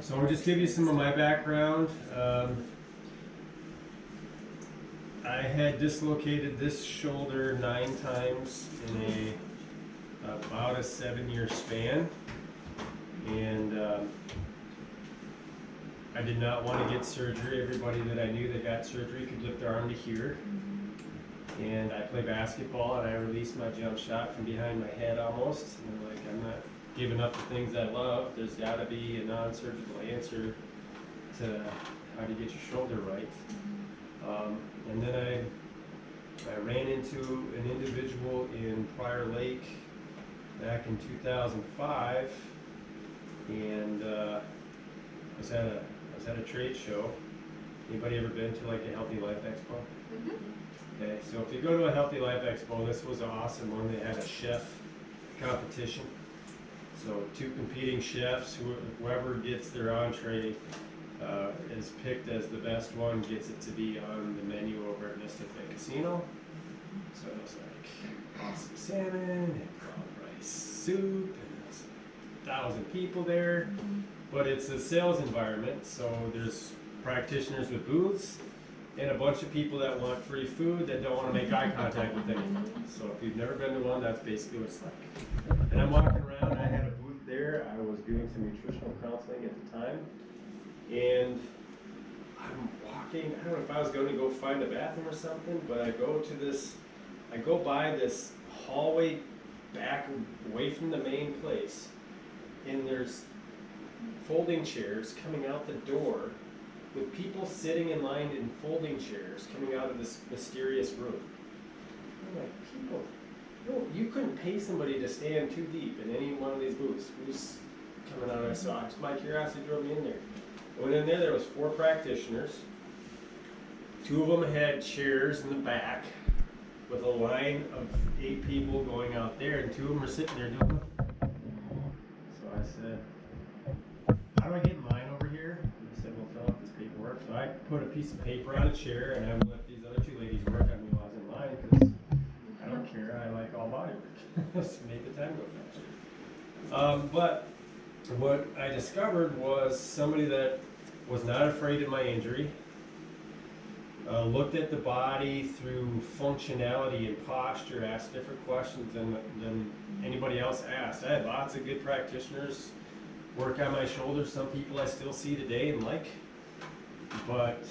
So I'll just give you some of my background. I had dislocated this shoulder 9 times in about a 7-year span, and I did not want to get surgery. Everybody that I knew that got surgery could lift their arm to here. And I play basketball, and I released my jump shot from behind my head almost. And I'm like, I'm not giving up the things I love. There's got to be a non-surgical answer to how to get your shoulder right. And then I ran into an individual in Prior Lake back in 2005, and I was at a trade show. Anybody ever been to like a Healthy Life Expo? Mm-hmm. Okay, so if you go to a Healthy Life Expo, this was an awesome one. They had a chef competition. So 2 competing chefs, whoever gets their entree is picked as the best one, gets it to be on the menu over at Mystic Bay Casino. So it was like awesome salmon and brown rice soup, and there's 1,000 people there. But it's a sales environment, so there's practitioners with booths and a bunch of people that want free food that don't want to make eye contact with anything. So if you've never been to one, that's basically what it's like. And I'm walking around, I had a booth there, I was doing some nutritional counseling at the time, and I'm walking, I don't know if I was going to go find a bathroom or something, but I go by this hallway back away from the main place, and there's folding chairs coming out the door with people sitting in line in folding chairs coming out of this mysterious room. I'm like, people, no, you couldn't pay somebody to stand too deep in any one of these booths. Who's coming out of there? So my curiosity drove me in there. I went in there, there was 4 practitioners. 2 of them had chairs in the back with a line of 8 people going out there, and 2 of them were sitting there doing it. So I said, how do I get in line over here? And he said, well, fill out this paperwork. So I put a piece of paper on a chair, and I would let these other 2 ladies work on me while I was in line, because I don't care, I like all body work. Just make the time go faster. But what I discovered was somebody that was not afraid of my injury, looked at the body through functionality and posture, asked different questions than anybody else asked. I had lots of good practitioners work on my shoulders, some people I still see today and like. But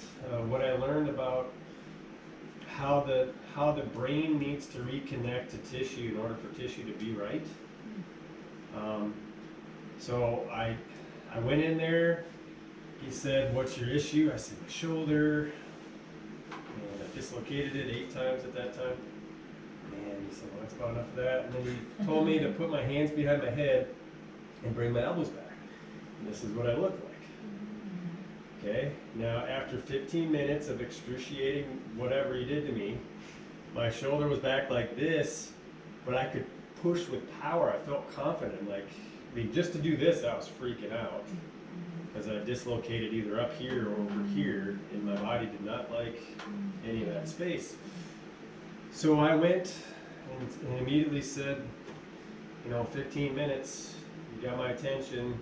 what I learned about how the brain needs to reconnect to tissue in order for tissue to be right. So I went in there. He said, "What's your issue?" I said, "My shoulder." And I dislocated it 8 times at that time. And he said, "Well, that's about enough of that." And then he told me to put my hands behind my head and bring my elbows back. And this is what I look like. Okay, now after 15 minutes of excruciating whatever he did to me, my shoulder was back like this, but I could push with power. I felt confident. Like, I mean, just to do this, I was freaking out because I dislocated either up here or over here, and my body did not like any of that space. So I went and immediately said, 15 minutes, you got my attention.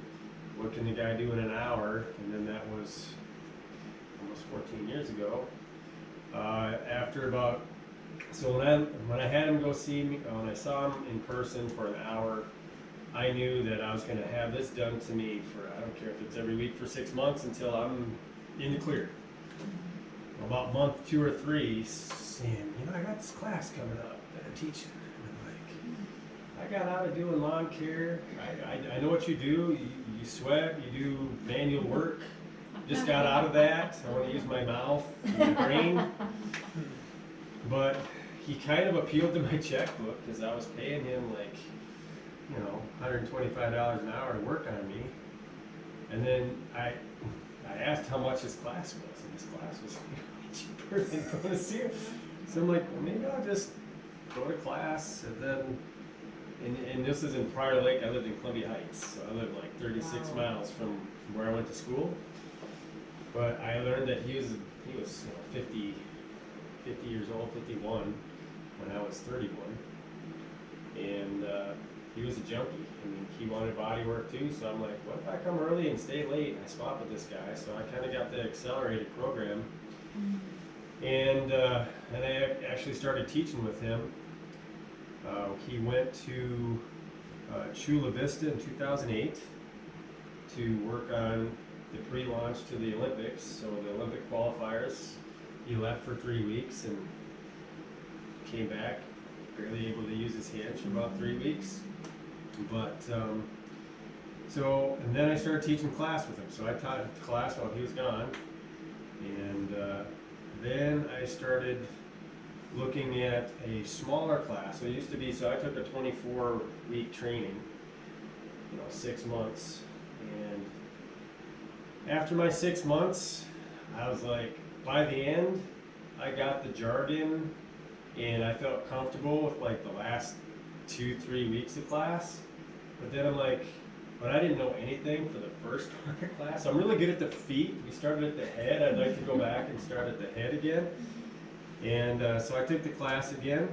What can the guy do in an hour? And then that was almost 14 years ago. So when I had him go see me, when I saw him in person for an hour, I knew that I was going to have this done to me for, I don't care if it's every week for 6 months until I'm in the clear. About month 2 or 3, saying, I got this class coming up that I'm teaching. I got out of doing lawn care. I know what you do. You sweat. You do manual work. Just got out of that. I want to use my mouth and my brain. But he kind of appealed to my checkbook because I was paying him like, $125 an hour to work on me. And then I asked how much his class was, and his class was cheaper than going to see him. So I'm like, well, maybe I'll just go to class, and then. And this is in Prior Lake. I lived in Columbia Heights, so I lived like 36 miles from where I went to school. But I learned that he was 50 years old, 51, when I was 31. And he was a junkie. I mean, he wanted body work too, so I'm like, what if I come early and stay late and I swap with this guy? So I kind of got the accelerated program, and I actually started teaching with him. He went to Chula Vista in 2008 to work on the pre-launch to the Olympics. So the Olympic qualifiers, he left for 3 weeks and came back, barely able to use his hands for about 3 weeks. But and then I started teaching class with him. So I taught class while he was gone, and then I started looking at a smaller class. So it used to be, so I took a 24-week training, 6 months, and after my 6 months, I was like, by the end, I got the jargon, and I felt comfortable with like the last 2-3 weeks of class. But then I'm like, but I didn't know anything for the first part of class. So I'm really good at the feet. We started at the head. I'd like to go back and start at the head again. And so I took the class again.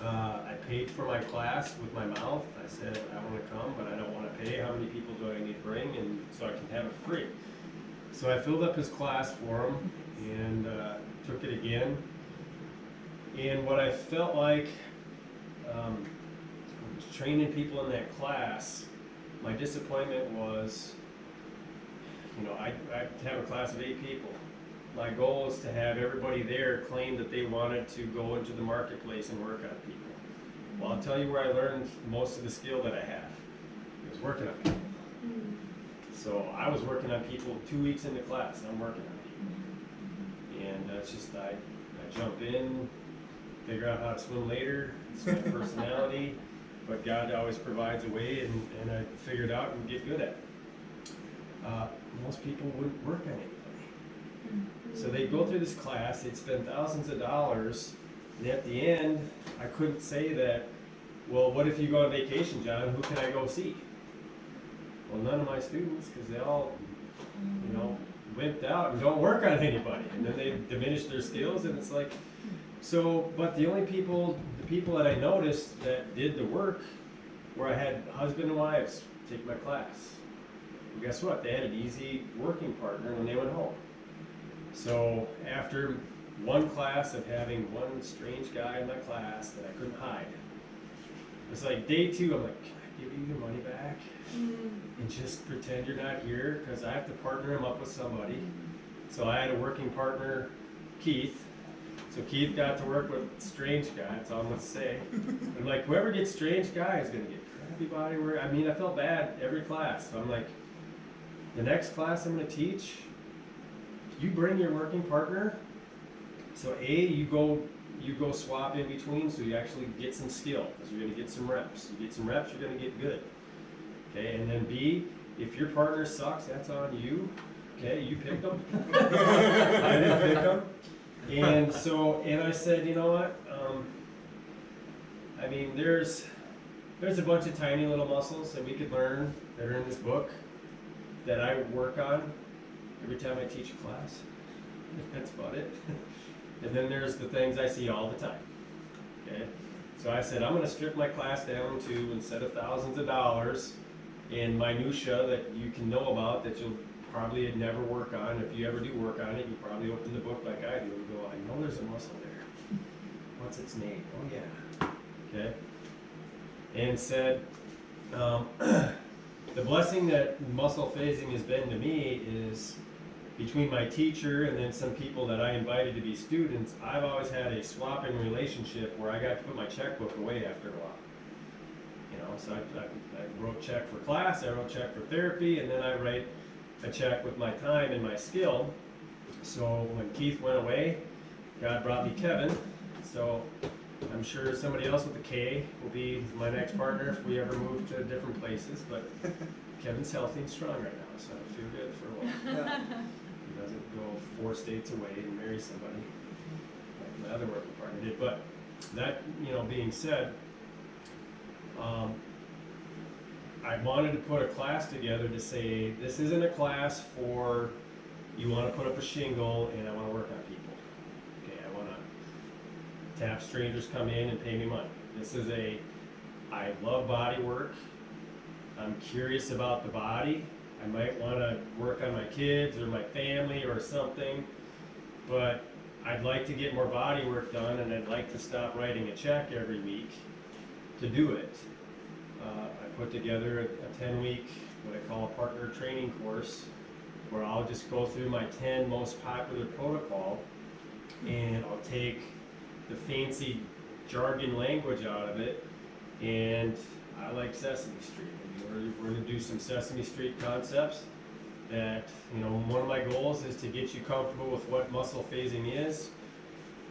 I paid for my class with my mouth. I said, I want to come, but I don't want to pay. How many people do I need to bring? And so I can have it free. So I filled up his class for him and took it again. And what I felt like training people in that class, my disappointment was, I have a class of 8 people. My goal is to have everybody there claim that they wanted to go into the marketplace and work on people. Well, I'll tell you where I learned most of the skill that I have. It was working on people. So I was working on people 2 weeks into class. I'm working on people. And it's just, I jump in, figure out how to swim later. It's my personality. But God always provides a way, and I figure it out and get good at it. Most people wouldn't work on anybody. So they'd go through this class, they'd spend thousands of dollars, and at the end, I couldn't say that, well, what if you go on vacation, John? Who can I go see? Well, none of my students, because they all, wimped out and don't work on anybody. And then they diminish their skills, and it's like, so, but the people that I noticed that did the work where I had husband and wives take my class. And guess what? They had an easy working partner when they went home. So after one class of having one strange guy in my class that I couldn't hide, it's like day 2, I'm like, can I give you your money back? And just pretend you're not here, because I have to partner him up with somebody. So I had a working partner, Keith. So Keith got to work with strange guy, that's all I'm going to say. I'm like, whoever gets strange guy is going to get crappy body work. I mean, I felt bad every class. So I'm like, the next class I'm going to teach, you bring your working partner. So you go swap in between, so you actually get some skill, because you're going to get some reps. You get some reps, you're going to get good. Okay, and then B, if your partner sucks, that's on you. Okay, you picked them. I didn't pick them. And I said, you know what? I mean, there's a bunch of tiny little muscles that we could learn that are in this book that I work on every time I teach a class. That's about it. And then there's the things I see all the time. Okay? So I said, I'm going to strip my class down to, instead of thousands of dollars in minutia that you can know about that you'll probably never work on. If you ever do work on it, you probably open the book like I do and go, I know there's a muscle there. What's its name? Oh yeah. Okay. And said, the blessing that muscle phasing has been to me is between my teacher and then some people that I invited to be students, I've always had a swapping relationship where I got to put my checkbook away after a while. So I wrote check for class, I wrote check for therapy, and then I write a check with my time and my skill. So when Keith went away, God brought me Kevin. So I'm sure somebody else with a K will be my next partner if we ever move to different places. But Kevin's healthy and strong right now, so I feel good for a while. He doesn't go 4 states away and marry somebody like my other working partner did. But that, being said, I wanted to put a class together to say, this isn't a class for you want to put up a shingle and I want to work on people. Okay, I want to have strangers come in and pay me money. This is a I love body work. I'm curious about the body. I might want to work on my kids or my family or something, but I'd like to get more body work done, and I'd like to stop writing a check every week to do it. I put together a 10-week, what I call a partner training course, where I'll just go through my 10 most popular protocol, and I'll take the fancy jargon language out of it, and I like Sesame Street. We're going to do some Sesame Street concepts that, one of my goals is to get you comfortable with what muscle phasing is,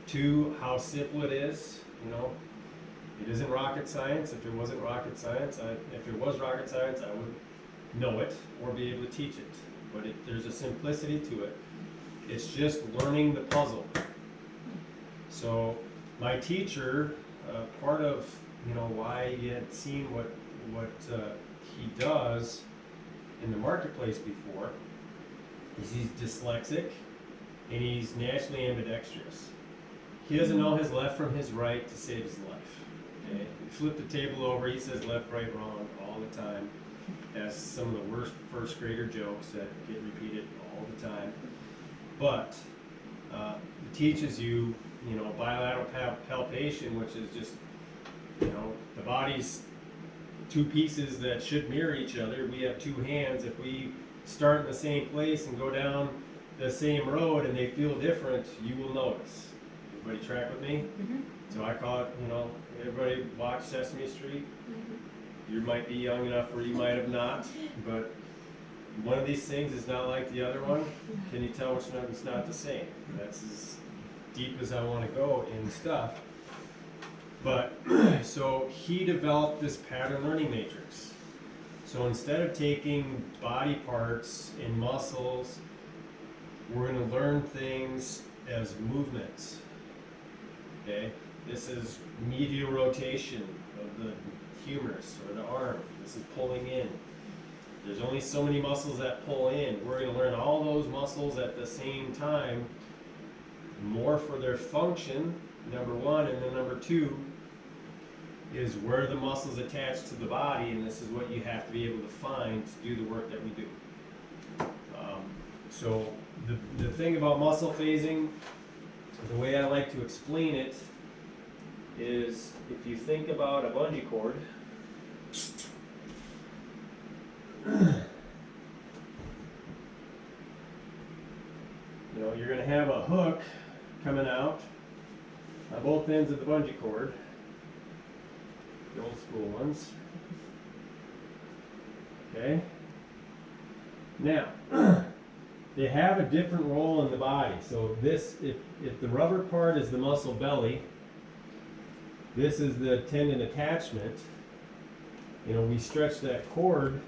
2, how simple it is. It isn't rocket science. If it wasn't rocket science, if it was rocket science, I would know it or be able to teach it. But there's a simplicity to it. It's just learning the puzzle. So my teacher, part of why he had seen what he does in the marketplace before is he's dyslexic and he's naturally ambidextrous. He doesn't know his left from his right to save his life. Okay? You flip the table over, he says left, right, wrong all the time. That's some of the worst first grader jokes that get repeated all the time. But it teaches you, bilateral palpation, which is just, the body's 2 pieces that should mirror each other. We have 2 hands. If we start in the same place and go down the same road and they feel different, you will notice. Everybody track with me? Mm-hmm. So I call it, everybody watch Sesame Street. Mm-hmm. You might be young enough where you might have not, but one of these things is not like the other one. Can you tell which one is not the same? That's as deep as I want to go in stuff. But, so he developed this pattern learning matrix. So instead of taking body parts and muscles, we're going to learn things as movements. Okay? This is medial rotation of the humerus or the arm. This is pulling in. There's only so many muscles that pull in. We're going to learn all those muscles at the same time, more for their function, number 1, and then number 2 is where the muscles attach to the body, and this is what you have to be able to find to do the work that we do. So the thing about muscle phasing, the way I like to explain it is if you think about a bungee cord, you're going to have a hook coming out on both ends of the bungee cord, the old school ones. Okay? Now, they have a different role in the body. So this, if the rubber part is the muscle belly, this is the tendon attachment. We stretch that cord,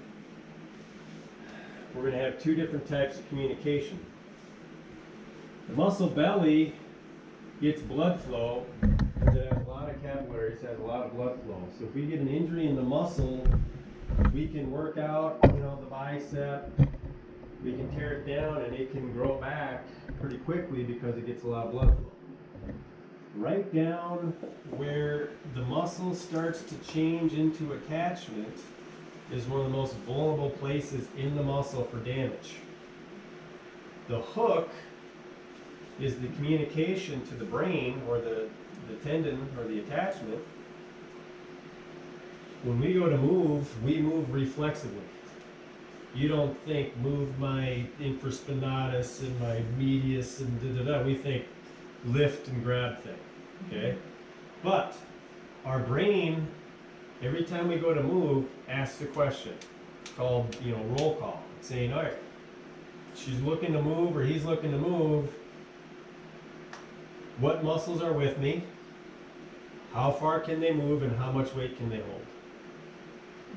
we're going to have 2 different types of communication. The muscle belly gets blood flow because it has a lot of capillaries, it has a lot of blood flow. So if we get an injury in the muscle, we can work out, the bicep, we can tear it down and it can grow back pretty quickly because it gets a lot of blood flow. Right down where the muscle starts to change into attachment is one of the most vulnerable places in the muscle for damage. The hook is the communication to the brain or the tendon or the attachment. When we go to move, we move reflexively. You don't think move my infraspinatus and my medius and da-da-da. We think lift and grab thing, okay? But our brain, every time we go to move, asks a question called, roll call. It's saying, all right, she's looking to move or he's looking to move. What muscles are with me? How far can they move and how much weight can they hold?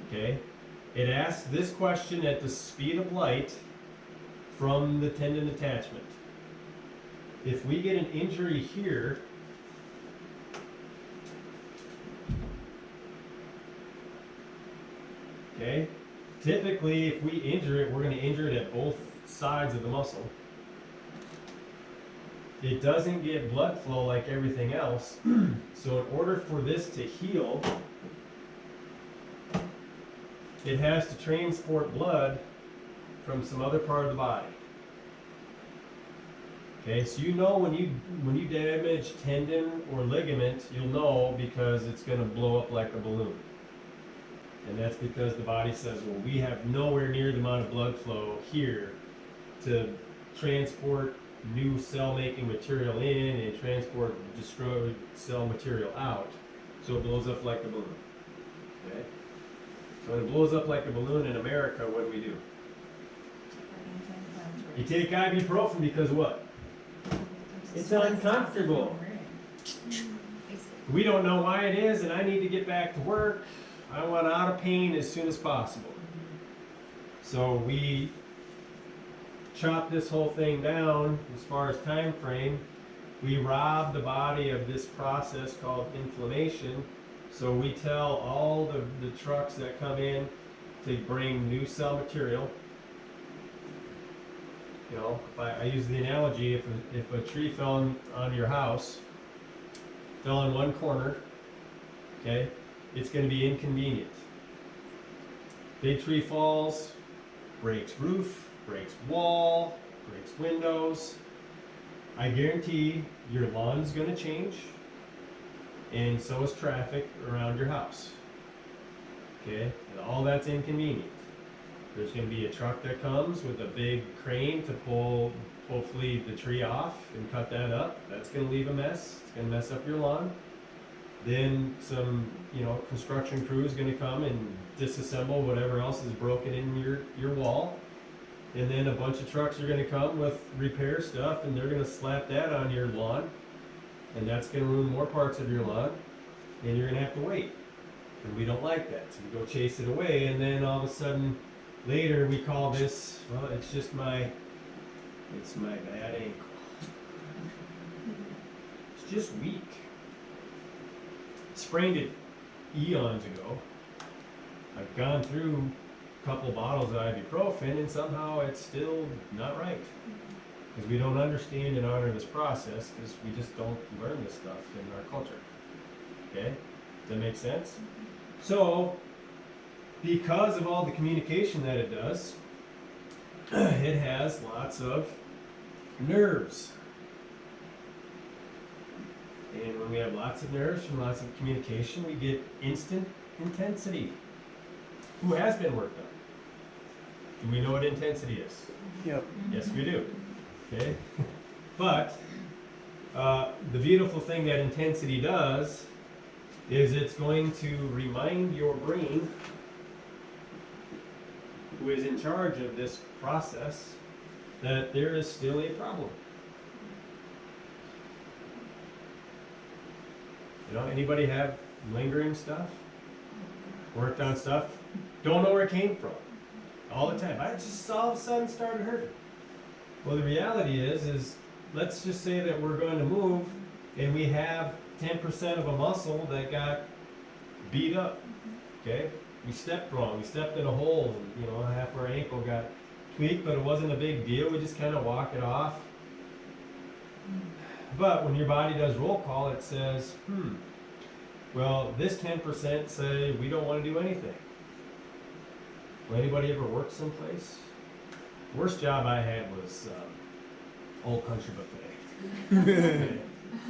Okay? It asks this question at the speed of light from the tendon attachment. If we get an injury here, okay, typically if we injure it, we're going to injure it at both sides of the muscle. It doesn't get blood flow like everything else, so in order for this to heal, it has to transport blood from some other part of the body. Okay, so you know when you damage tendon or ligament, you'll know because it's going to blow up like a balloon. And that's because the body says, well, we have nowhere near the amount of blood flow here to transport new cell-making material in and transport destroyed cell material out. So it blows up like a balloon. Okay? So when it blows up like a balloon in America, what do? You take ibuprofen because what? It's uncomfortable. We don't know why it is, and I need to get back to work. I want out of pain as soon as possible. So we chop this whole thing down as far as time frame. We rob the body of this process called inflammation. So we tell all the trucks that come in to bring new cell material. You know, I use the analogy, if a tree fell on your house, fell in one corner, okay, it's going to be inconvenient. Big tree falls, breaks roof, breaks wall, breaks windows. I guarantee your lawn is going to change, and so is traffic around your house. Okay, and all that's inconvenient. There's going to be a truck that comes with a big crane to pull, hopefully, the tree off and cut that up. That's going to leave a mess. It's going to mess up your lawn. Then some, construction crew is going to come and disassemble whatever else is broken in your wall. And then a bunch of trucks are going to come with repair stuff, and they're going to slap that on your lawn. And that's going to ruin more parts of your lawn. And you're going to have to wait. And we don't like that. So we go chase it away, and then all of a sudden, later we call this, well, it's my bad ankle. It's just weak. Sprained it eons ago. I've gone through a couple bottles of ibuprofen, and somehow it's still not right. Because we don't understand and honor this process, because we just don't learn this stuff in our culture. Okay? Does that make sense? So, because of all the communication that it does, it has lots of nerves. And when we have lots of nerves from lots of communication, we get instant intensity. Who has been worked on? Do we know what intensity is? Yep. Yes, we do. Okay? But the beautiful thing that intensity does is it's going to remind your brain, who is in charge of this process, that there is still a problem. Anybody have lingering stuff? Worked on stuff? Don't know where it came from. All the time. I just all of a sudden started hurting. Well, the reality is let's just say that we're going to move and we have 10% of a muscle that got beat up. Okay? We stepped wrong. We stepped in a hole, and half our ankle got tweaked, but it wasn't a big deal. We just kind of walk it off. But when your body does roll call, it says, well, this 10% say we don't want to do anything. Well, anybody ever worked someplace? Worst job I had was Old Country Buffet.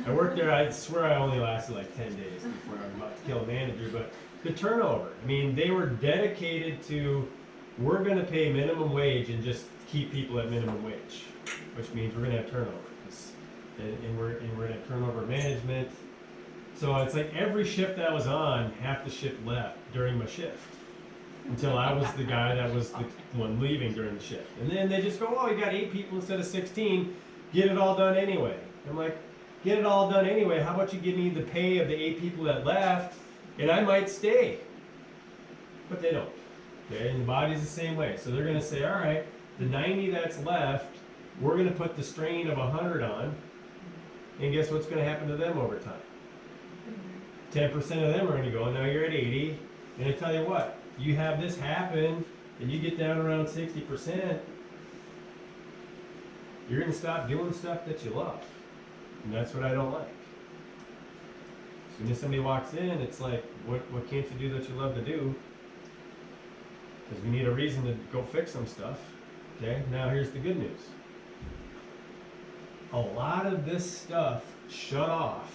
I worked there, I swear I only lasted like 10 days before I was about to kill a manager, but the turnover. They were dedicated to, we're going to pay minimum wage and just keep people at minimum wage, which means we're going to have turnover. And we're going to have turnover management. So it's like every shift that was on, half the shift left during my shift. Until I was the guy that was the one leaving during the shift. And then they just go, oh, you got 8 people instead of 16, get it all done anyway. I'm like, get it all done anyway, how about you give me the pay of the 8 people that left, and I might stay. But they don't. Okay, and the body's the same way. So they're going to say, all right, the 90 that's left, we're going to put the strain of 100 on, and guess what's going to happen to them over time? 10% of them are going to go, now you're at 80, and I tell you what, you have this happen, and you get down around 60%, you're going to stop doing stuff that you love. And that's what I don't like. As soon as somebody walks in, it's like, what can't you do that you love to do? because we need a reason to go fix some stuff. Okay, now here's the good news. A lot of this stuff shut off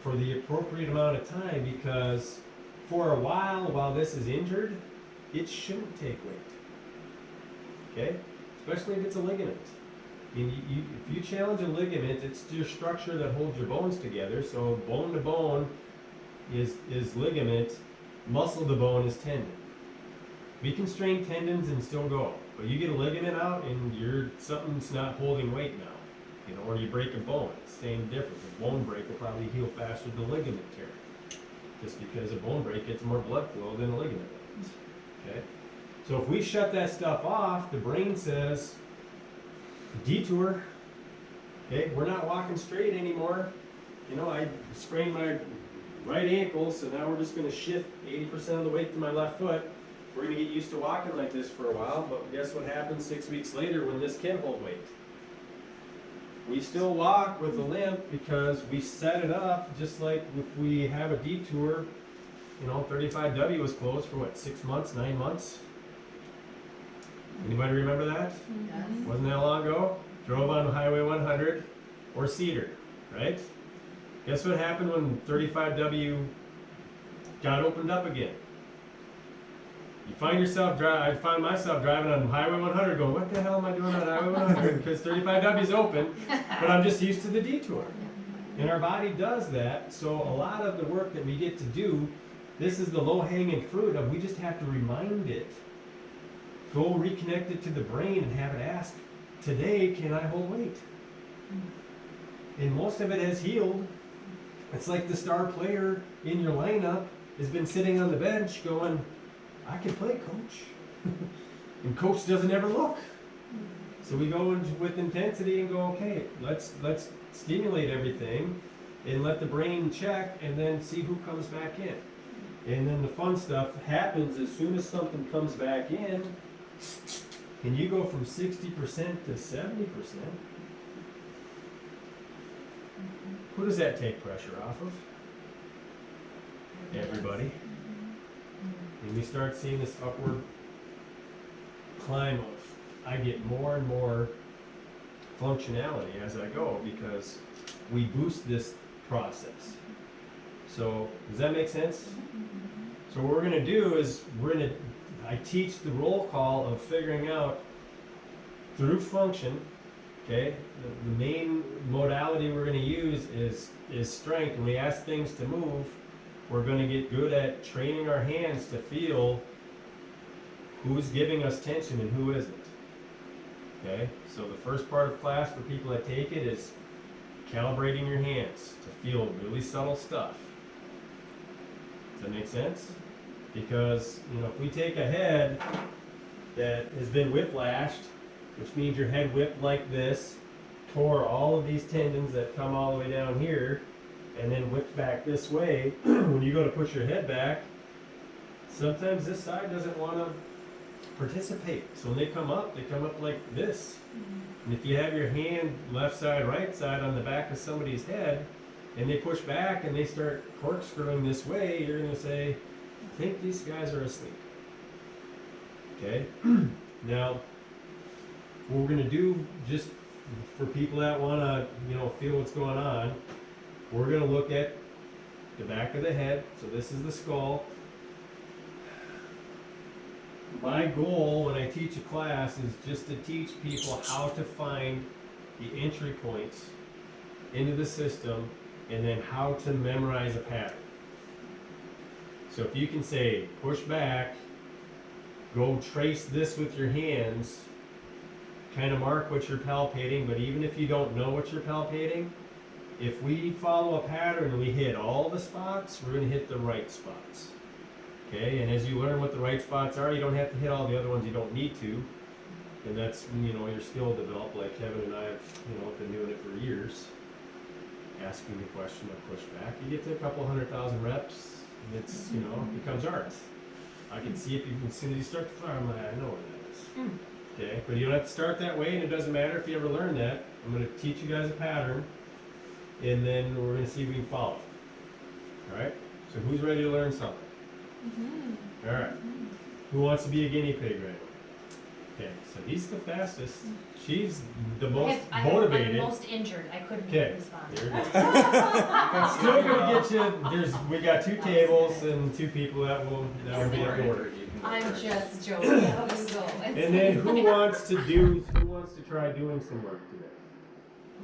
for the appropriate amount of time, because for a while this is injured, it shouldn't take weight. Okay, especially if it's a ligament. And if you challenge a ligament, it's your structure that holds your bones together. So bone to bone is ligament, muscle to bone is tendon. We can strain tendons and still go, but you get a ligament out and something's not holding weight now, you know, or you break a bone. It's the same difference. A bone break will probably heal faster than a ligament tear, just because a bone break gets more blood flow than a ligament does. Okay, so if we shut that stuff off, the brain says, detour. Okay, we're not walking straight anymore. You know, I sprained my right ankle, so now we're just going to shift 80% of the weight to my left foot. We're going to get used to walking like this for a while, but guess what happens 6 weeks later when this can hold weight? We still walk with a limp because we set it up just like if we have a detour. You know, 35W was closed for what, 6 months, 9 months? Anybody remember that? Yes. Wasn't that long ago? Drove on Highway 100 or Cedar, right? Guess what happened when 35W got opened up again? You find yourself I find myself driving on Highway 100 going, what the hell am I doing on Highway 100? Because 35W is open, but I'm just used to the detour. And our body does that, so a lot of the work that we get to do, this is the low-hanging fruit of we just have to remind it. Go reconnect it to the brain and have it ask, today, can I hold weight? And most of it has healed. It's like the star player in your lineup has been sitting on the bench going, I can play, coach. And coach doesn't ever look. So we go in with intensity and go, okay, let's stimulate everything and let the brain check and then see who comes back in. And then the fun stuff happens as soon as something comes back in. And you go from 60% to 70%. Who does that take pressure off of? Everybody. And we start seeing this upward climb of, I get more and more functionality as I go because we boost this process. So, does that make sense? So what we're going to do is I teach the roll call of figuring out through function, okay, the main modality we're going to use is strength. When we ask things to move, we're going to get good at training our hands to feel who's giving us tension and who isn't. Okay, so the first part of class for people that take it is calibrating your hands to feel really subtle stuff. Does that make sense? Because, you know, if we take a head that has been whiplashed, which means your head whipped like this, tore all of these tendons that come all the way down here, and then whipped back this way, when you go to push your head back, sometimes this side doesn't want to participate. So when they come up like this. And if you have your hand left side, right side on the back of somebody's head, and they push back and they start corkscrewing this way, you're going to say, I think these guys are asleep. Okay? Now, what we're going to do, just for people that want to, you know, feel what's going on, we're going to look at the back of the head. So this is the skull. My goal when I teach a class is just to teach people how to find the entry points into the system and then how to memorize a pattern. So if you can say, push back, go trace this with your hands, kind of mark what you're palpating, but even if you don't know what you're palpating, if we follow a pattern and we hit all the spots, we're going to hit the right spots. Okay, and as you learn what the right spots are, you don't have to hit all the other ones you don't need to. And that's, you know, your skill develop, like Kevin and I have, you know, been doing it for years. Asking the question of pushback. You get to a couple 100,000 reps, and it's, you know, it becomes art. I can see if you can, as soon as you start to fire, I'm like, I know what that is. Okay, but you don't have to start that way, and it doesn't matter if you ever learn that. I'm going to teach you guys a pattern, and then we're going to see if we can follow it. All right, so who's ready to learn something? All right. Who wants to be a guinea pig right now? Okay, so he's the fastest. She's the most I'm motivated. most injured. I couldn't Okay, respond. there it is. Still gonna get you. We got 2 tables and 2 people that will be at work. I'm just joking. So And then who wants to try doing some work today?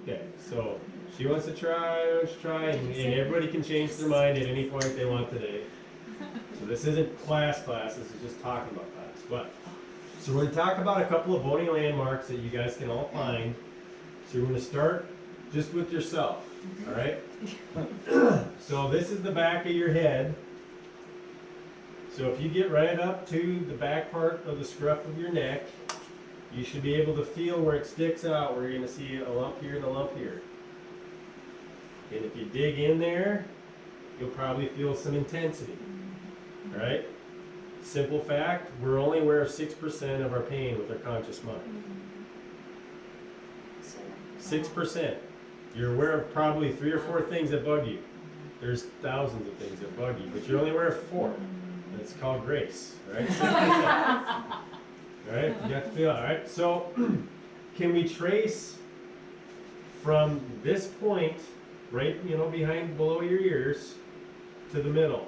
Okay, so she wants to try, and everybody can change their mind at any point they want today. So this isn't class, this is just talking about class. But so we're going to talk about a couple of bony landmarks that you guys can all find. So you're going to start just with yourself, all right? So this is the back of your head. So if you get right up to the back part of the scruff of your neck, you should be able to feel where it sticks out, where you're going to see a lump here and a lump here. And if you dig in there, you'll probably feel some intensity, all right? Simple fact, we're only aware of 6% of our pain with our conscious mind. 6%. You're aware of probably 3 or 4 things that bug you. There's thousands of things that bug you, but you're only aware of 4. And it's called grace, right? 6%. All right, you got to feel it. All right, so can we trace from this point, right, behind, below your ears, to the middle?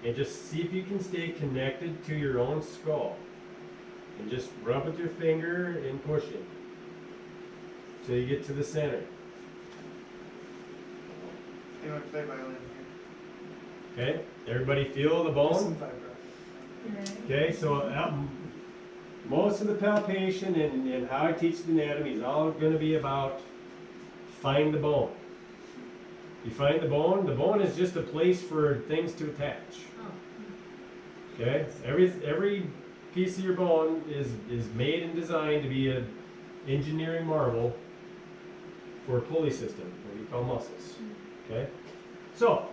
And just see if you can stay connected to your own skull. And just rub with your finger and push it till you get to the center. You want to play violin here? Okay, everybody feel the bone? Okay, so most of the palpation and how I teach the anatomy is all going to be about find the bone. You find the bone is just a place for things to attach. Okay, every piece of your bone is made and designed to be an engineering marvel for a pulley system, what we call muscles. Okay, so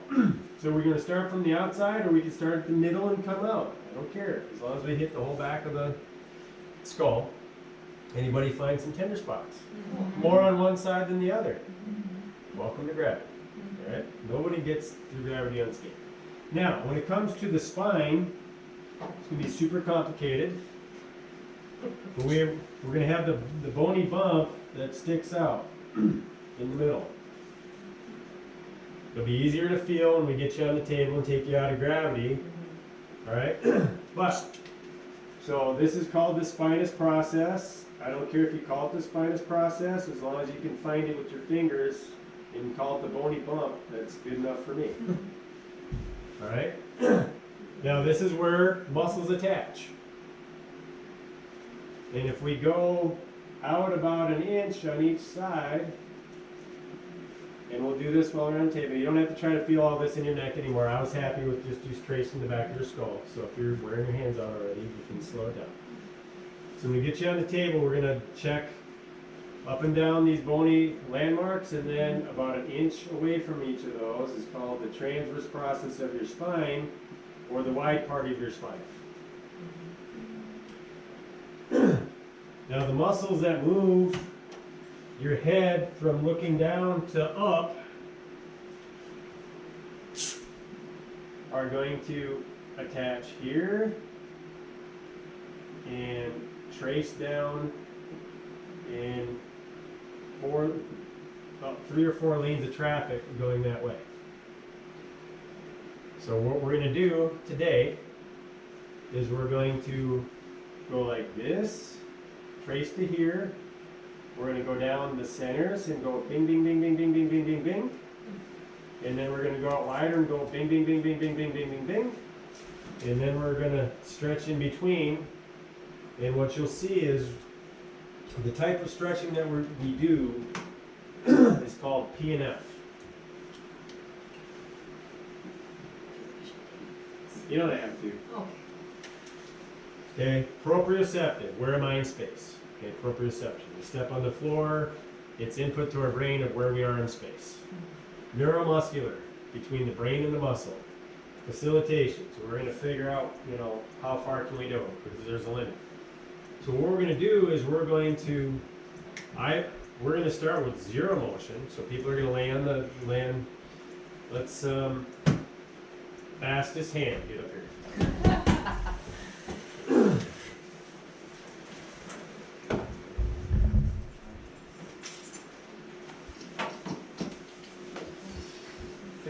we're going to start from the outside, or we can start at the middle and come out. I don't care, as long as we hit the whole back of the skull. Anybody find some tender spots? More on one side than the other? Welcome to gravity. All right, nobody gets through gravity unscathed. Now, when it comes to the spine, it's going to be super complicated. But we're going to have the bony bump that sticks out in the middle. It'll be easier to feel when we get you on the table and take you out of gravity. All right? But, so this is called the spinous process. I don't care if you call it the spinous process, as long as you can find it with your fingers and call it the bony bump, that's good enough for me. All right? Now this is where muscles attach. And if we go out about an inch on each side, and we'll do this while we're on the table. You don't have to try to feel all this in your neck anymore. I was happy with just tracing the back of your skull. So if you're wearing your hands out already, you can slow it down. So when we get you on the table, we're going to check up and down these bony landmarks, and then about an inch away from each of those is called the transverse process of your spine, or the wide part of your spine. Now the muscles that move your head from looking down to up are going to attach here and trace down in about 3 or 4 lanes of traffic going that way. So what we're going to do today is we're going to go like this, trace to here. We're going to go down the centers and go bing, bing, bing, bing, bing, bing, bing, bing, bing. And then we're going to go out wider and go bing, bing, bing, bing, bing, bing, bing, bing, bing. And then we're going to stretch in between. And what you'll see is the type of stretching that we do is called P and F. You don't have to. Okay, proprioceptive, where am I in space? Okay, proprioception. We step on the floor, it's input to our brain of where we are in space. Neuromuscular, between the brain and the muscle. Facilitation, so we're going to figure out, how far can we go, because there's a limit. So what we're going to do is we're going to start with zero motion. So people are going to lay on the land. Let's fastest hand, get up here.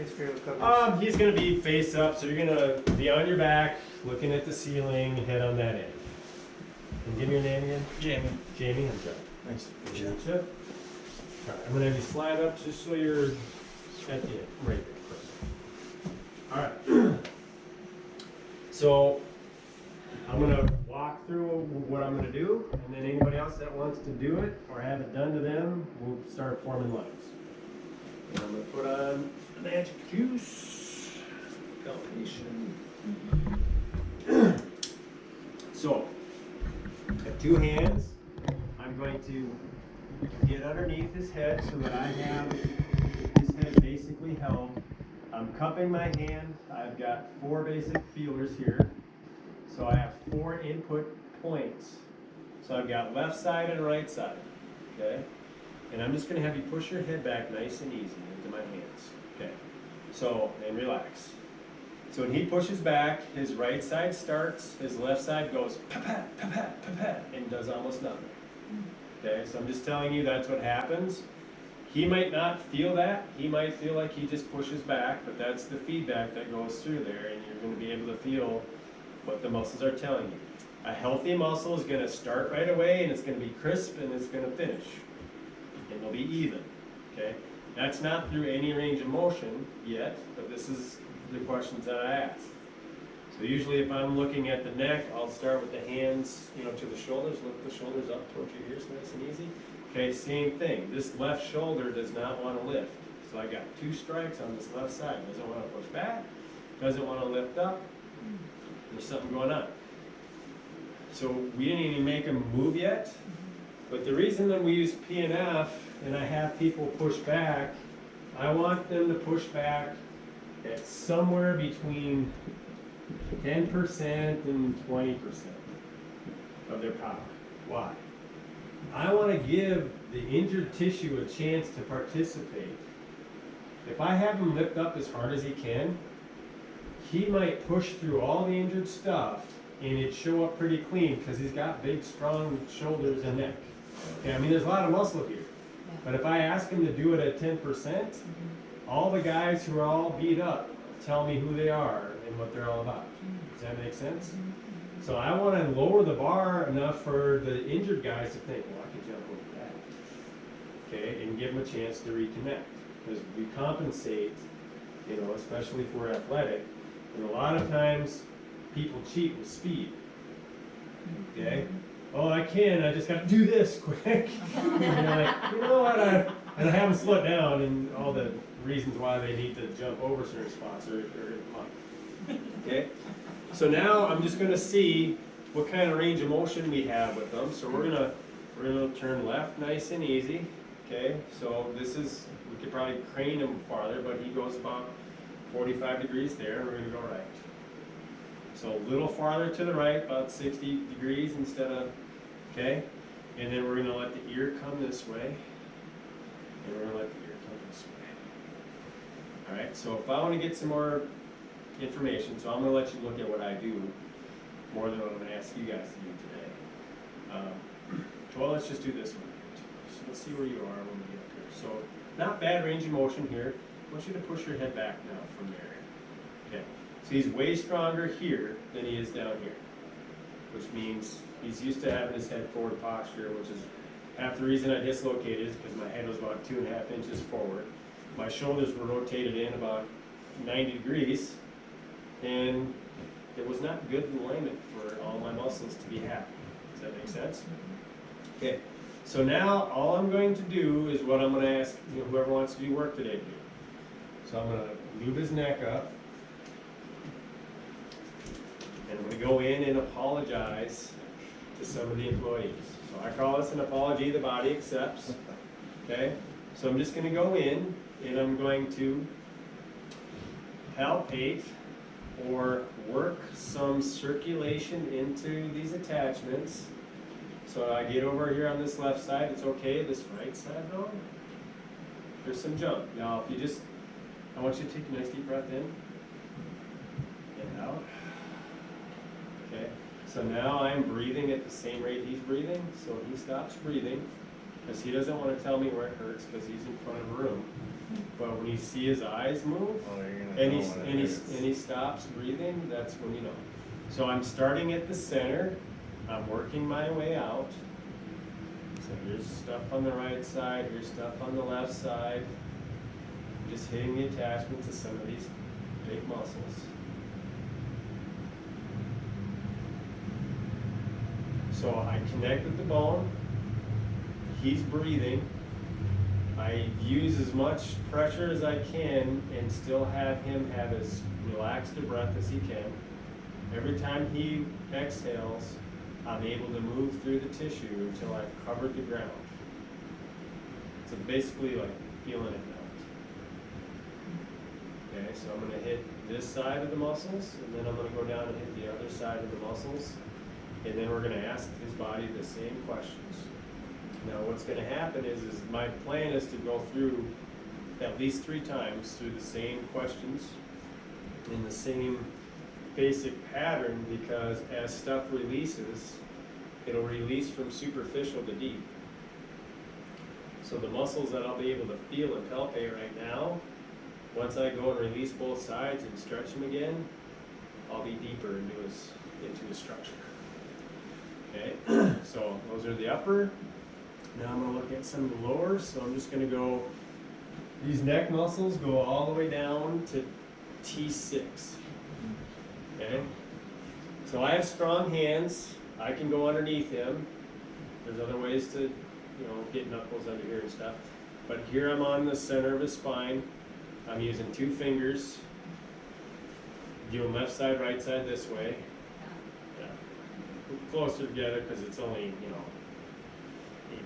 Thanks for your coverage. He's gonna be face up, so you're gonna be on your back, looking at the ceiling, head on that end. And give me your name again? Jamie. Jamie, I'm John. Nice to meet Meet you. ya. Alright, I'm gonna have you slide up just so you're at the end, right there. Alright. So, I'm gonna walk through what I'm gonna do, and then anybody else that wants to do it, or have it done to them, we'll start forming lines. And I'm gonna put on the magic juice, combination. So, I have two hands. I'm going to get underneath his head so that I have his head basically held. I'm cupping my hand. I've got 4 basic feelers here. So I have 4 input points. So I've got left side and right side, okay? And I'm just gonna have you push your head back nice and easy into my hands, okay? So, and relax. So when he pushes back, his right side starts, his left side goes pa-pat, pa-pat, pa-pat, and does almost nothing. Okay, so I'm just telling you that's what happens. He might not feel that. He might feel like he just pushes back, but that's the feedback that goes through there, and you're going to be able to feel what the muscles are telling you. A healthy muscle is going to start right away, and it's going to be crisp, and it's going to finish. And it'll be even, okay? That's not through any range of motion yet, but this is the questions that I ask. So usually if I'm looking at the neck, I'll start with the hands, to the shoulders, lift the shoulders up towards your ears, nice and easy. Okay, same thing. This left shoulder does not want to lift. So I got 2 strikes on this left side. Doesn't want to push back, doesn't want to lift up. There's something going on. So we didn't even make him move yet, but the reason that we use PNF and I have people push back, I want them to push back at somewhere between 10% and 20% of their power. Why? I want to give the injured tissue a chance to participate. If I have him lift up as hard as he can, he might push through all the injured stuff and it show up pretty clean because he's got big, strong shoulders and neck. Okay, I mean, there's a lot of muscle here. But if I ask him to do it at 10%, all the guys who are all beat up tell me who they are and what they're all about. Does that make sense? So I want to lower the bar enough for the injured guys to think, well, I can jump over that. Okay, and give them a chance to reconnect. Because we compensate, especially if we're athletic, and a lot of times people cheat with speed. Okay? Oh, I just got to do this quick. And you're like, you know what, and I haven't slowed down and all the reasons why they need to jump over certain spots are okay? So now I'm just gonna see what kind of range of motion we have with them. So we're gonna turn left nice and easy. Okay, so we could probably crane him farther, but he goes about 45 degrees there, and we're gonna go right. So a little farther to the right, about 60 degrees instead of, okay? And then we're gonna let the ear come this way, and we're gonna let the ear come this way. All right, so if I wanna get some more information, so I'm gonna let you look at what I do more than what I'm gonna ask you guys to do today. Well, let's just do this one. So let's see where you are when we get up here. So not bad range of motion here. I want you to push your head back now from there. Okay. So he's way stronger here than he is down here, which means he's used to having his head forward posture, which is half the reason I dislocated is because my head was about 2.5 inches forward. My shoulders were rotated in about 90 degrees, and it was not good in alignment for all my muscles to be happy. Does that make sense? Okay. So now all I'm going to do is what I'm going to ask whoever wants to do work today to do. So I'm going to lube his neck up. And I'm going to go in and apologize to some of the employees. So I call this an apology the body accepts. Okay? So I'm just going to go in and I'm going to palpate or work some circulation into these attachments. So I get over here on this left side, it's okay. This right side though, there's some jump. Now if you I want you to take a nice deep breath in and out. Okay, so now I'm breathing at the same rate he's breathing, so he stops breathing because he doesn't want to tell me where it hurts because he's in front of a room. But when you see his eyes move, Oh, you're gonna and know he, when and it he, is. and he stops breathing, that's when you know. So I'm starting at the center, I'm working my way out. So here's stuff on the right side, here's stuff on the left side. Just hitting the attachments of some of these big muscles. So I connect with the bone, he's breathing. I use as much pressure as I can and still have him have as relaxed a breath as he can. Every time he exhales, I'm able to move through the tissue until I've covered the ground. So basically like feeling it melt. Okay, so I'm gonna hit this side of the muscles, and then I'm gonna go down and hit the other side of the muscles, and then we're gonna ask his body the same questions. Now what's gonna happen is my plan is to go through at least 3 times through the same questions in the same basic pattern, because as stuff releases, it'll release from superficial to deep. So the muscles that I'll be able to feel and palpate right now, once I go and release both sides and stretch them again, I'll be deeper into his structure. Okay, so those are the upper. Now I'm going to look at some of the lowers. So I'm just going to go, these neck muscles go all the way down to T6. Okay, so I have strong hands. I can go underneath him. There's other ways to, get knuckles under here and stuff. But here I'm on the center of his spine. I'm using 2 fingers. Doing left side, right side this way. Yeah. Closer together because it's only, maybe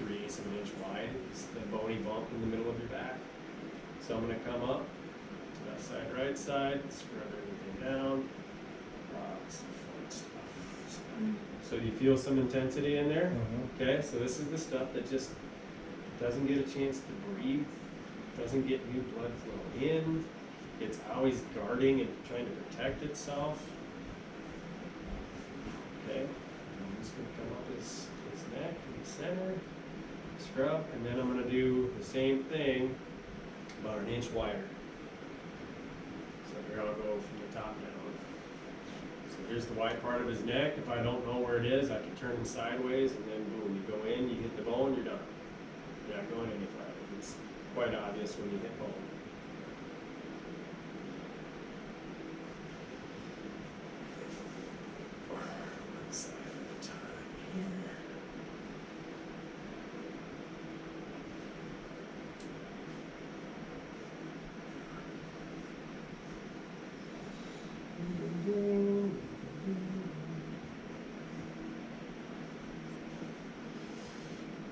3/8 of an inch wide. It's the bony bump in the middle of your back. So I'm going to come up, left side, right side, scrub everything down. Some fun stuff. So do you feel some intensity in there? Mhm. Okay, so this is the stuff that just doesn't get a chance to breathe, doesn't get new blood flow in. It's always guarding and trying to protect itself. Okay, I'm just going to come up his neck in the center, scrub, and then I'm going to do the same thing about 1 inch wider. So here I'll go from the top down. So here's the wide part of his neck. If I don't know where it is, I can turn him sideways, and then boom, you go in, you hit the bone, you're done. You're not going any farther. It's quite obvious when you hit bone. One side at a time here.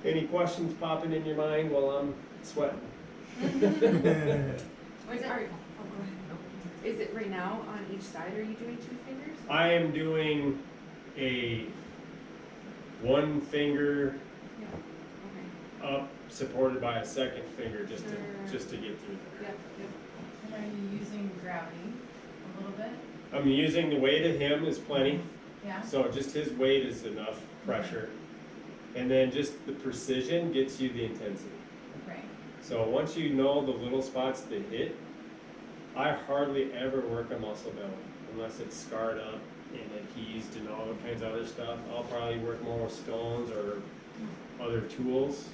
Any questions popping in your mind while I'm sweating? Where's it? Oh, go ahead. Is it right now on each side? Are you doing 2 fingers? I am doing a 1 finger Yeah. up, supported by a 2nd finger, just to get through there. Yep. And are you using gravity a little bit? I'm using the weight of him is plenty, Yeah? so just his weight is enough pressure. And then just the precision gets you the intensity. Right. So once you know the little spots to hit, I hardly ever work a muscle belly unless it's scarred up and adhesed and all kinds of other stuff. I'll probably work more with stones or other tools.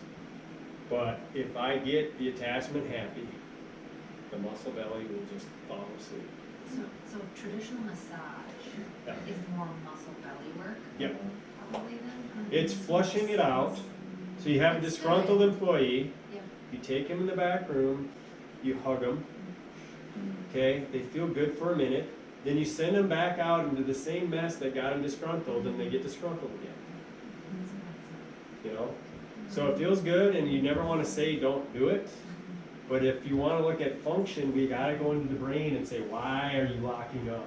But if I get the attachment happy, the muscle belly will just fall asleep. So traditional massage Yeah. is more muscle belly work, Yep. probably then? It's flushing it out. So you have a disgruntled employee, Yep. you take him in the back room, you hug him, okay? They feel good for a minute. Then you send them back out into the same mess that got them disgruntled, and they get disgruntled again. So it feels good, and you never want to say don't do it. But if you want to look at function, we got to go into the brain and say, why are you locking up?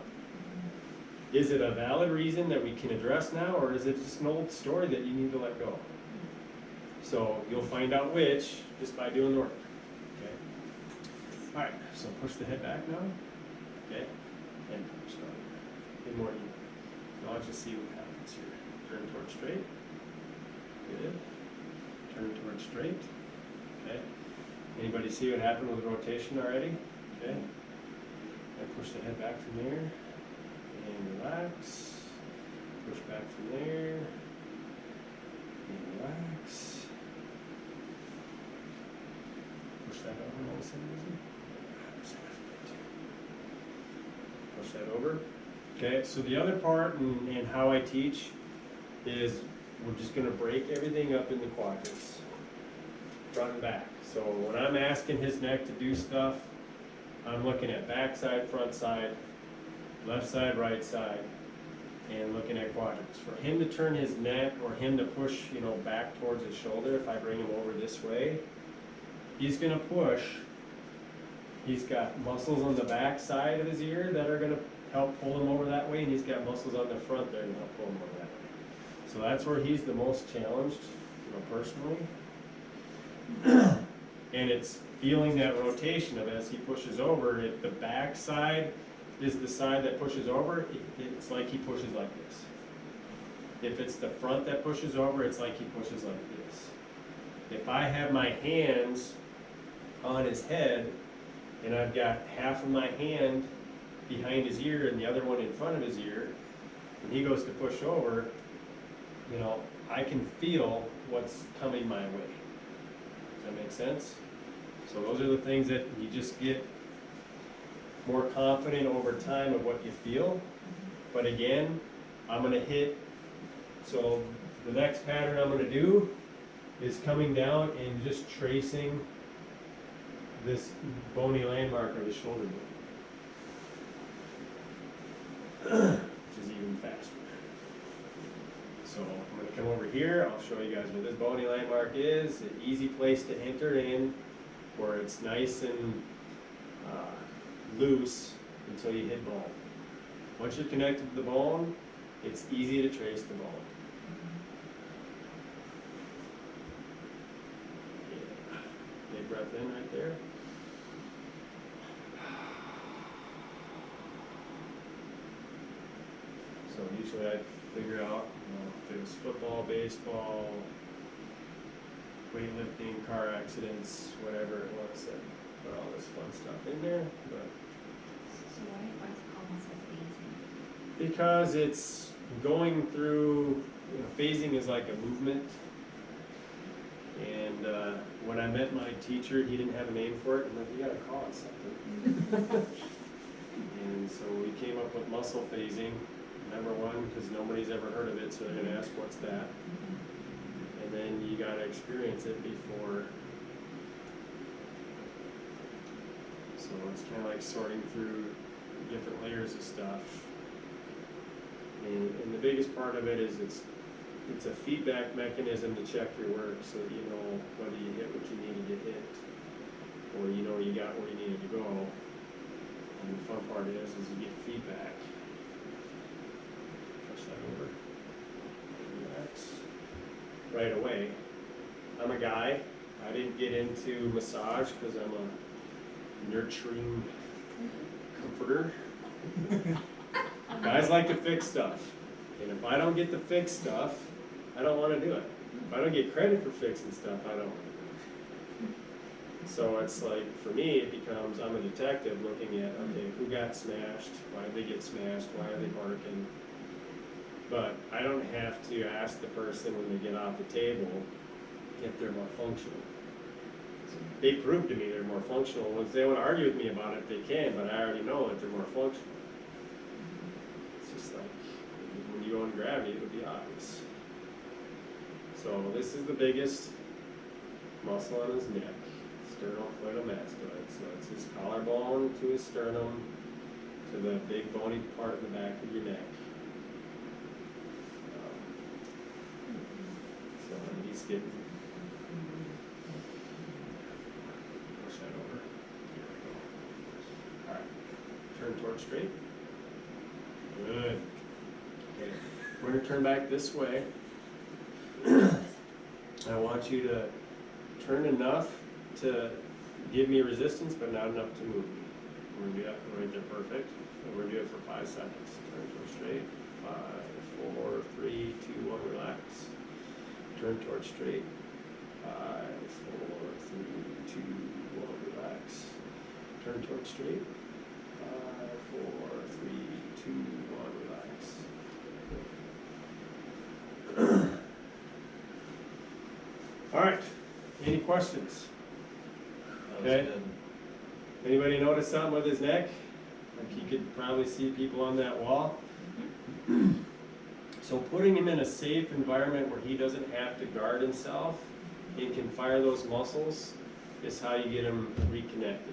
Is it a valid reason that we can address now, or is it just an old story that you need to let go? So you'll find out which just by doing the work. Okay. All right. So push the head back now. Okay. And start. Good more even. Now let's just see what happens here. Turn towards straight. Good. Turn towards straight. Okay. Anybody see what happened with rotation already? Okay. And push the head back from there. And relax. Push back from there. And relax. Push that over nice and easy. Push that over. Okay, so the other part and how I teach is we're just going to break everything up into quadrants, front and back. So when I'm asking his neck to do stuff, I'm looking at back side, front side, left side, right side, and looking at quadrants. For him to turn his neck or him to push, back towards his shoulder, if I bring him over this way, he's going to push. He's got muscles on the back side of his ear that are going to help pull him over that way, and he's got muscles on the front there to help pull him over that way. So that's where he's the most challenged, personally. And it's feeling that rotation of as he pushes over. If the back side is the side that pushes over, it's like he pushes like this. If it's the front that pushes over, it's like he pushes like this. If I have my hands on his head, and I've got half of my hand behind his ear and the other one in front of his ear, and he goes to push over, I can feel what's coming my way. Does that make sense? So those are the things that you just get more confident over time of what you feel. But again, I'm going to hit, so the next pattern I'm going to do is coming down and just tracing this bony landmark of the shoulder blade, which is even faster. So I'm going to come over here. I'll show you guys what this bony landmark is. An easy place to enter in, where it's nice and loose until you hit bone. Once you're connected to the bone, it's easy to trace the bone. Yeah. Big breath in right there. So usually I figure out if it was football, baseball, weightlifting, car accidents, whatever it was, that put all this fun stuff in there. But So why is it called muscle phasing? because it's going through, phasing is like a movement. And when I met my teacher, he didn't have a name for it. I'm like, you gotta call it something. And so we came up with muscle phasing. Number one, because nobody's ever heard of it, so they're going to ask, what's that? And then you got to experience it before. So it's kind of like sorting through different layers of stuff. And the biggest part of it is it's a feedback mechanism to check your work, so that you know whether you hit what you needed to hit, or you got where you needed to go. And the fun part is you get feedback. Over. Relax. Right away. I'm a guy. I didn't get into massage because I'm a nurturing comforter. Guys like to fix stuff. And if I don't get to fix stuff, I don't want to do it. If I don't get credit for fixing stuff, I don't want to do it. So it's like, for me, it becomes, I'm a detective looking at, okay, who got smashed? Why did they get smashed? Why are they barking? But I don't have to ask the person when they get off the table if they're more functional. They prove to me they're more functional. If they want to argue with me about it, they can, but I already know that they're more functional. It's just like, when you go in gravity, it'll be obvious. So this is the biggest muscle on his neck, sternocleidomastoid. So it's his collarbone to his sternum, to the big bony part in the back of your neck. So he's getting, push that over. Here we go. Alright, turn towards straight. Good. Okay, we're going to turn back this way. I want you to turn enough to give me resistance, but not enough to move me. We're going to do that right there, perfect. And we're going to do it for 5 seconds. Turn towards straight. 5, 4, 3, 2, 1, relax. Turn towards straight. 5, 4, 3, 2, 1, relax. Turn towards straight. 5, 4, 3, 2, 1, relax. All right, any questions? That was Okay. good. Anybody notice something with his neck? Like he could probably see people on that wall. So putting him in a safe environment where he doesn't have to guard himself and can fire those muscles is how you get him reconnected.